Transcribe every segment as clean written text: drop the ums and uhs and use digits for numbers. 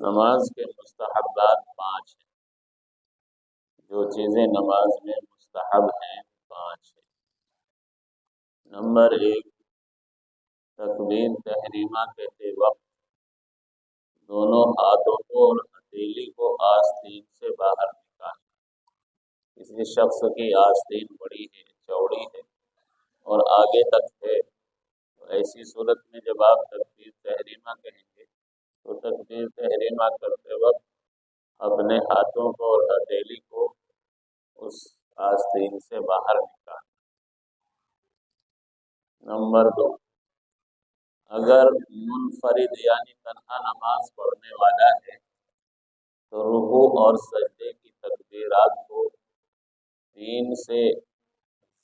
نماز کے مستحبات 5 ہیں۔ جو چیزیں نماز میں مستحب ہیں 5 ہیں۔ نمبر 1، تکبیر تحریمہ کہتے وقت دونوں ہاتھوں کو اور ہتھیلی کو آستین سے باہر نکالنا۔ کسی شخص کی آستین بڑی ہے، چوڑی ہے اور آگے تک ہے، تو ایسی صورت میں جب آپ تکبیر تحریمہ کہیں گے تو تکبیر تحریمہ کرتے وقت اپنے ہاتھوں کو اور ہتھیلی کو اس آستین سے باہر نکالنا۔ نمبر 2، اگر منفرد یعنی تنہا نماز پڑھنے والا ہے تو رکوع اور سجدے کی تکبیرات کو 3 سے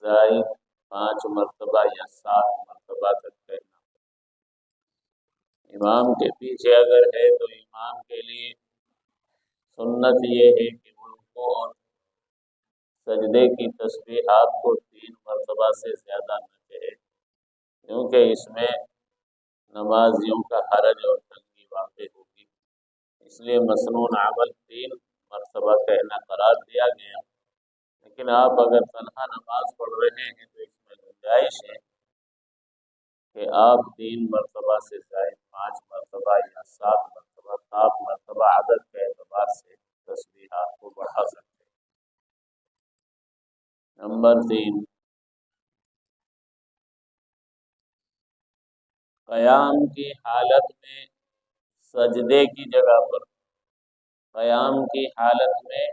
زائد 5 مرتبہ یا 7 مرتبہ تک کہنا۔ امام کے پیچھے اگر ہے تو امام کے لیے سنت یہ ہے کہ رکوع اور سجدے کی تسبیحات کو 3 مرتبہ سے زیادہ نہ کہے، کیونکہ اس میں نمازیوں کا حرج اور تنگی واقع ہوگی، اس لیے مسنون عمل 3 مرتبہ کہنا قرار دیا گیا۔ لیکن آپ اگر تنہا نماز پڑھ رہے ہیں تو اس میں گنجائش ہے کہ آپ 3 مرتبہ سے زائد 5 مرتبہ یا 7 مرتبہ، 7 مرتبہ عدد کے اعتبار سے تسبیحات کو بڑھا سکتے ہیں۔ نمبر 3، قیام کی حالت میں سجدے کی جگہ پر، قیام کی حالت میں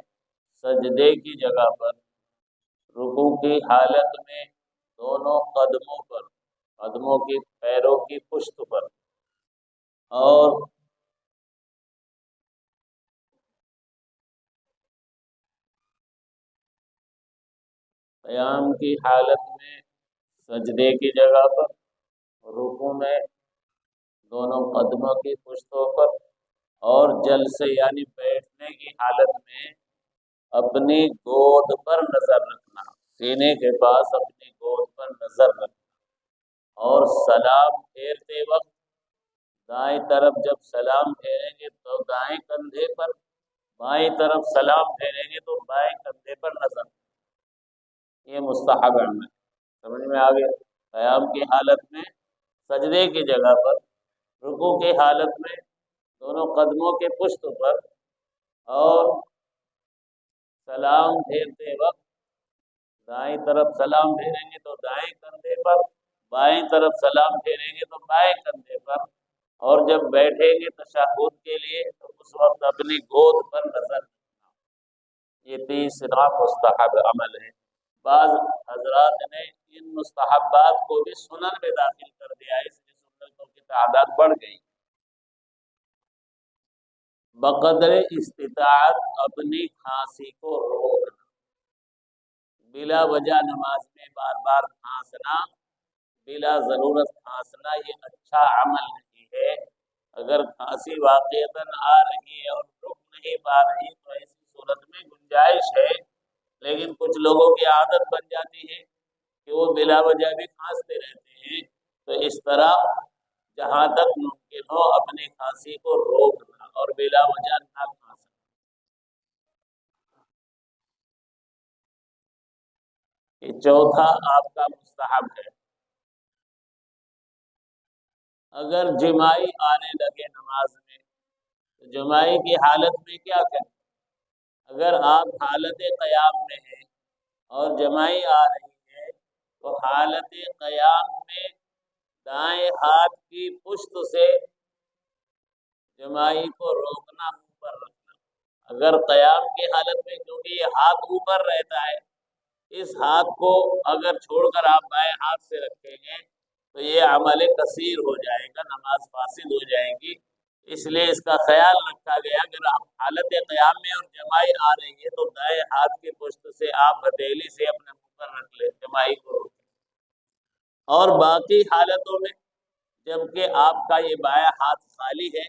سجدے کی جگہ پر، رکوع کی حالت میں دونوں قدموں پر، قدموں کی پیروں کی پشت پر، اور قیام کی حالت میں سجدے کی جگہ پر، رکوع میں دونوں قدموں کی پشتوں پر، اور جلسے یعنی بیٹھنے کی حالت میں اپنی گود پر نظر رکھنا، سینے کے پاس اپنی گود پر نظر رکھنا، اور سلام پھیرتے وقت دائیں طرف جب سلام پھیریں گے تو دائیں کندھے پر، بائیں طرف سلام پھیریں گے تو بائیں کندھے پر نظر۔ یہ مستحب عمل ہے، سمجھ میں آ گیا؟ قیام کی حالت میں سجدے کی جگہ پر، رکوع کی حالت میں دونوں قدموں کے پشت پر، اور سلام پھیرتے وقت دائیں طرف سلام پھیریں گے تو دائیں کندھے پر، بائیں طرف سلام پھیریں گے تو بائیں کندھے پر، اور جب بیٹھیں گے تشہد کے لیے تو اس وقت اپنی گود پر نظر رکھنا۔ یہ تیسرا مستحب عمل ہے۔ بعض حضرات نے ان مستحبات کو بھی سنن میں داخل کر دیا، اس لیے سنتوں کی تعداد بڑھ گئی۔ بقدر استطاعت اپنی کھانسی کو روکنا، بلا وجہ نماز میں بار بار کھانسنا، بلا ضرورت کھانسنا یہ اچھا عمل نہیں ہے۔ اگر کھانسی واقعتاً آ رہی ہے اور رک نہیں پا رہی تو ایسی صورت میں گنجائش ہے، لیکن کچھ لوگوں کی عادت بن جاتی ہے کہ وہ بلا وجہ بھی کھانستے رہتے ہیں، تو اس طرح جہاں تک ممکن ہو اپنی کھانسی کو روکنا اور بلا وجہ نہ کھانسنا۔ یہ چوتھا آپ کا مستحب ہے۔ اگر جمائی آنے لگے نماز میں تو جمائی کی حالت میں کیا کریں؟ اگر آپ حالت قیام میں ہیں اور جمائی آ رہی ہے تو حالت قیام میں دائیں ہاتھ کی پشت سے جمائی کو روکنا، منہ پر رکھنا۔ اگر قیام کی حالت میں، کیونکہ یہ ہاتھ اوپر رہتا ہے، اس ہاتھ کو اگر چھوڑ کر آپ بائیں ہاتھ سے رکھیں گے تو یہ عمل کثیر ہو جائے گا، نماز فاسد ہو جائے گی۔ اس لیے اس کا خیال رکھا گیا اگر آپ حالت قیام میں اور جمائی آ رہی ہے تو دائیں ہاتھ کی پشت سے آپ ہتھیلی سے اپنے منہ پر رکھ لیں، جمائی کو روکیں۔ اور باقی حالتوں میں جبکہ آپ کا یہ بائیں ہاتھ خالی ہے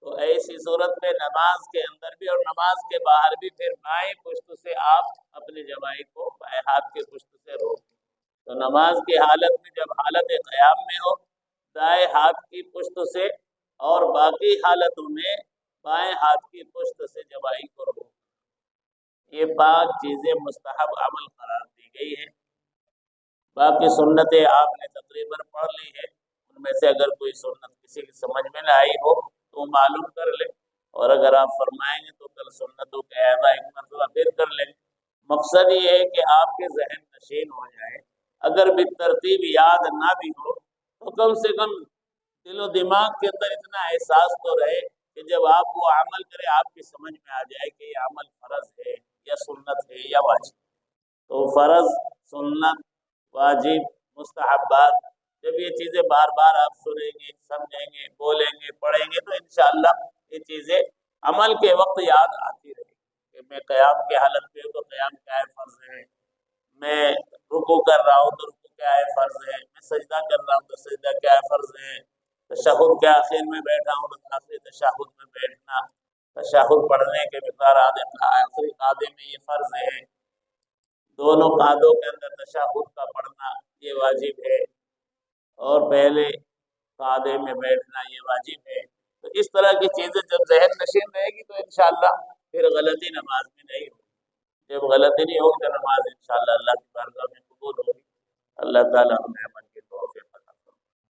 تو ایسی صورت میں نماز کے اندر بھی اور نماز کے باہر بھی پھر بائیں پشت سے آپ اپنے جمائی کو بائیں ہاتھ کے پشت سے روکیں۔ تو نماز کی حالت میں جب حالت قیام میں ہو دائیں ہاتھ کی پشت سے، اور باقی حالتوں میں بائیں ہاتھ کی پشت سے جبائی کو روک، یہ 5 چیزیں مستحب عمل قرار دی گئی ہیں۔ باقی سنتیں آپ نے تقریباً پڑھ لی ہے، ان میں سے اگر کوئی سنت کسی کی سمجھ میں نہ آئی ہو تو وہ معلوم کر لے، اور اگر آپ فرمائیں گے تو کل سنتوں کا اعادہ ایک مرتبہ پھر کر لیں۔ مقصد یہ ہے کہ آپ کے ذہن نشین ہو جائے، اگر بھی ترتیب یاد نہ بھی ہو تو کم سے کم دل و دماغ کے اندر اتنا احساس تو رہے کہ جب آپ وہ عمل کریں آپ کی سمجھ میں آ جائے کہ یہ عمل فرض ہے یا سنت ہے یا واجب۔ تو فرض، سنت، واجب، مستحبات، جب یہ چیزیں بار بار آپ سنیں گے، سمجھیں گے، بولیں گے، پڑھیں گے تو انشاءاللہ یہ چیزیں عمل کے وقت یاد آتی رہے کہ میں قیام کی حالت میں ہوں تو قیام کیا ہے فرض ہے، میں رکوع کر رہا ہوں تو رکوع کیا ہے فرض ہے، میں سجدہ کر رہا ہوں تو سجدہ کیا ہے فرض ہے، تشہد کے آخر میں بیٹھا ہوں تو آخری تشہد میں بیٹھنا، تشہد پڑھنے کے مقدار آخری قعدے میں یہ فرض ہے، دونوں قعدوں کے اندر تشہد کا پڑھنا یہ واجب ہے، اور پہلے قعدے میں بیٹھنا یہ واجب ہے۔ تو اس طرح کی چیزیں جب ذہن نشین رہے گی تو انشاءاللہ پھر غلطی نماز میں نہیں ہوگی، جب غلطی نہیں ہوگی تو نماز انشاءاللہ اللہ کی بارگاہ میں قبول ہوگی۔ اللہ تعالیٰ ہمیں